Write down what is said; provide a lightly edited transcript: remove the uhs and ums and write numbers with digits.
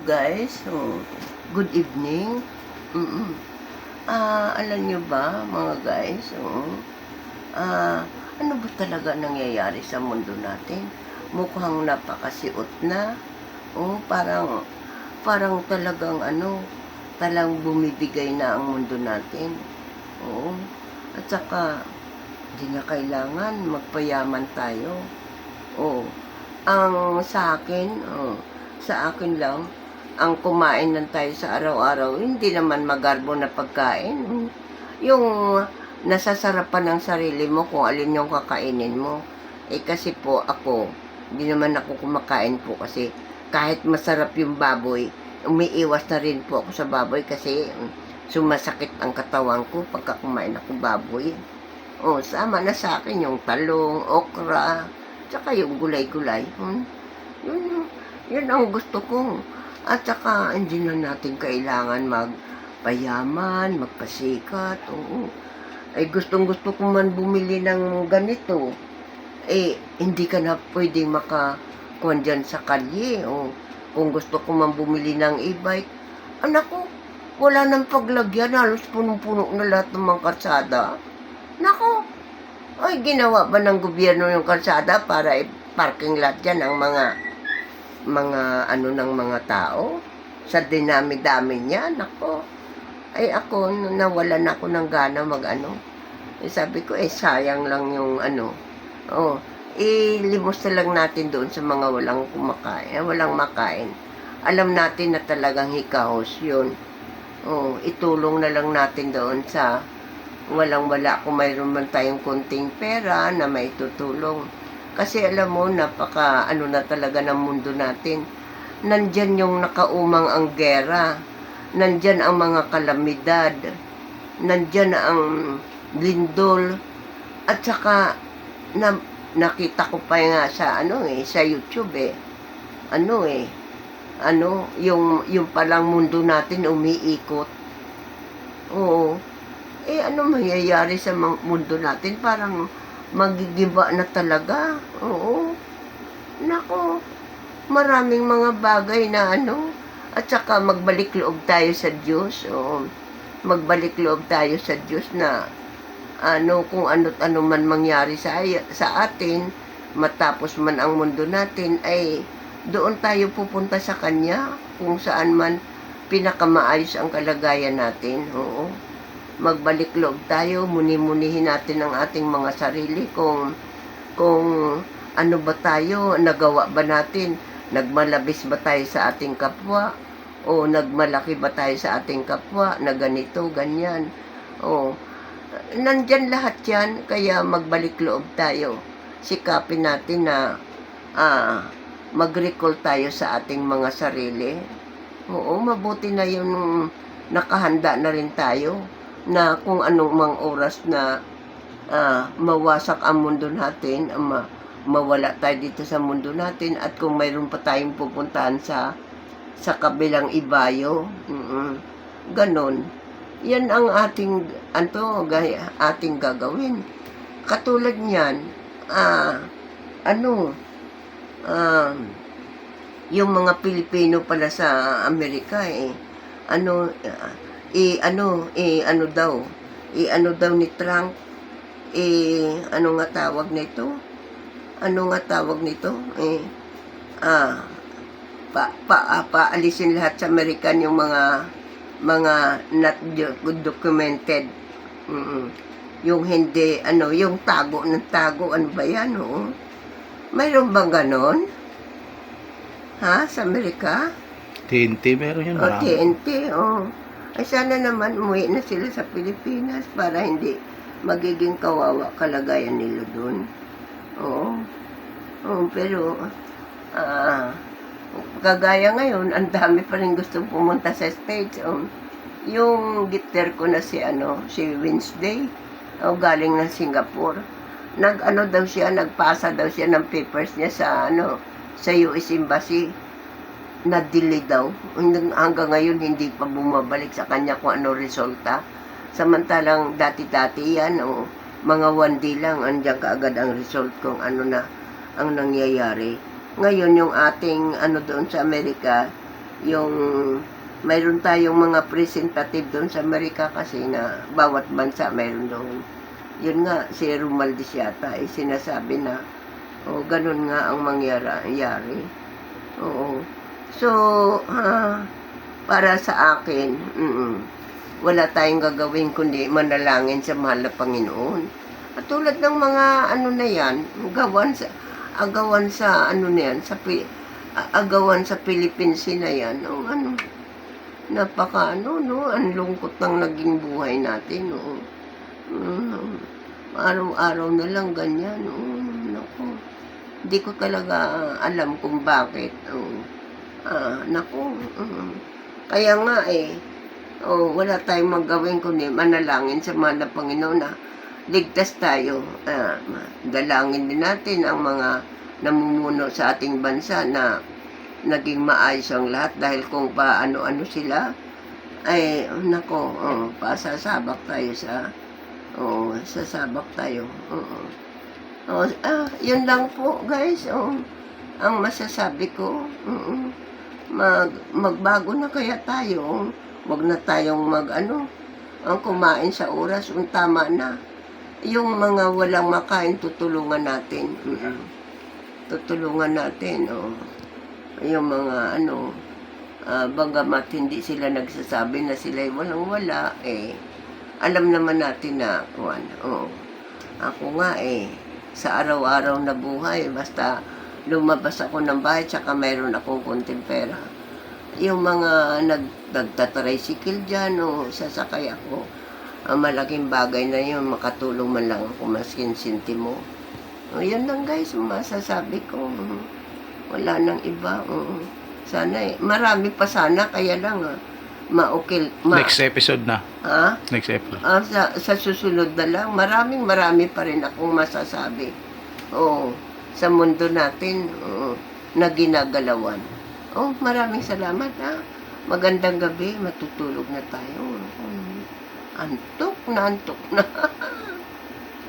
Guys, good evening. Mm. Alam niyo ba mga guys, ano ba talaga nangyayari sa mundo natin? Mukhang napakasiot na. Parang talagang talang bumibigay na ang mundo natin. At saka hindi na kailangan magpayaman tayo. Ang sa akin lang, ang kumain lang tayo sa araw-araw, hindi naman magarbo na pagkain. Yung nasasarapan ng sarili mo kung alin yung kakainin mo. Kasi po ako, hindi naman ako kumakain po kasi kahit masarap yung baboy, umiiwas na rin po ako sa baboy kasi sumasakit ang katawan ko pagka kumain ako baboy. Sama na sa akin yung talong, okra, tsaka yung gulay-gulay. Yun ang gusto ko. At saka hindi na natin kailangan magpayaman, magpasikat. Ay gustong-gusto ko man bumili ng ganito. Hindi ka na pwedeng makakuha dyan sa kalye. Kung gusto ko man bumili ng e-bike, anak ko, wala nang paglagyan. Halos punong-puno na lahat ng mga kalsada. Nako, ay ginawa ba ng gobyerno yung kalsada para i-parking lot dyan ang mga ng mga tao? Sa dinami-dami niya, nako. Ay ako, nawalan ako ng gana sabi ko, sayang lang yung ilimos na lang natin doon sa mga walang makain. Alam natin na talagang hikahos yun. Itulong na lang natin doon sa walang-wala kung mayroon man tayong konting pera na may tutulong. Kasi alam mo, napaka na talaga ng mundo natin. Nandyan yung nakaumang ang gera. Nandyan ang mga kalamidad. Nandyan ang lindol. At saka, nakita ko pa nga sa sa YouTube yung palang mundo natin umiikot. Ano mangyayari sa mundo natin? Parang magigiba na talaga. Nako, maraming mga bagay na at saka magbalik loob tayo sa Diyos. Magbalik loob tayo sa Diyos na kung ano man mangyari sa atin, matapos man ang mundo natin, ay doon tayo pupunta sa Kanya kung saan man pinakamaayos ang kalagayan natin. Magbalik loob tayo, muni-munihin natin ang ating mga sarili kung ano ba tayo, nagawa ba natin, nagmalabis ba tayo sa ating kapwa, o nagmalaki ba tayo sa ating kapwa, na ganito, ganyan. Nandyan lahat yan, kaya magbalik loob tayo. Sikapin natin na mag-recall tayo sa ating mga sarili. Mabuti na yung nakahanda na rin tayo na kung anong mang oras na mawasak ang mundo natin, mawala tayo dito sa mundo natin, at kung mayroon pa tayong pupuntahan sa kabilang ibayo, ganon. Yan ang ating gagawin. Katulad niyan, yung mga Pilipino pala sa Amerika, ano daw ni Trump, ano nga tawag nito? Paalisin lahat sa American yung mga not documented. Yung hindi, yung tago, ano ba yan, mayroon bang ganon? Sa Amerika? TNT, meron yan. TNT, Ay sana naman umuwi na sila sa Pilipinas para hindi magiging kawawa kalagayan nila doon. Pero kagaya ngayon, ang dami pa rin gustong pumunta sa States. Yung gitter ko na si Wednesday, galing ng Singapore. Nagpasa daw siya ng papers niya sa US Embassy. Na-delay daw. Hanggang ngayon, hindi pa bumabalik sa kanya kung ano resulta. Samantalang dati-dati yan, mga 1 day lang, andiyan kaagad ang result kung ano na ang nangyayari. Ngayon, yung ating doon sa Amerika, yung mayroon tayong mga representative doon sa Amerika kasi na bawat bansa mayroon doon. Yun nga, si Romualdez yata ay sinasabi na ganun nga ang mangyari. Oo. So, para sa akin, wala tayong gagawin kundi manalangin sa mahal na Panginoon. At tulad ng mga ano na yan, agawan sa ano na yan, agawan sa Philippines na yan, napaka ang lungkot ng naging buhay natin, araw-araw na lang ganyan, naku. Hindi ko talaga alam kung bakit, naku, kaya nga wala tayong magawin kundi manalangin sa mahal na Panginoon na ligtas tayo. Dalangin din natin ang mga namumuno sa ating bansa na naging maayos ang lahat dahil kung paano-ano sila ay nako, pasasabak tayo sasabak tayo. Yun lang po guys, ang masasabi ko. Magbago na kaya tayo. Wag na tayong ang kumain sa oras, tama na. Yung mga walang makain, tutulungan natin. Tutulungan natin, yung mga bagamat hindi sila nagsasabi na sila'y walang-wala, alam naman natin na, ako nga sa araw-araw na buhay, basta lumabas ako ng bahay, tsaka mayroon akong konting pera. Yung mga nagtatricycle dyan, sasakay ako, malaking bagay na yun, makatulong man lang ako maskin sintimo. Yun lang guys, masasabi ko. Wala nang iba. Sana marami pa sana, kaya lang Next episode na. Next episode. Sa susunod na lang, marami pa rin akong masasabi. Sa mundo natin na ginagalawan. Maraming salamat Magandang gabi, matutulog na tayo. Antok na.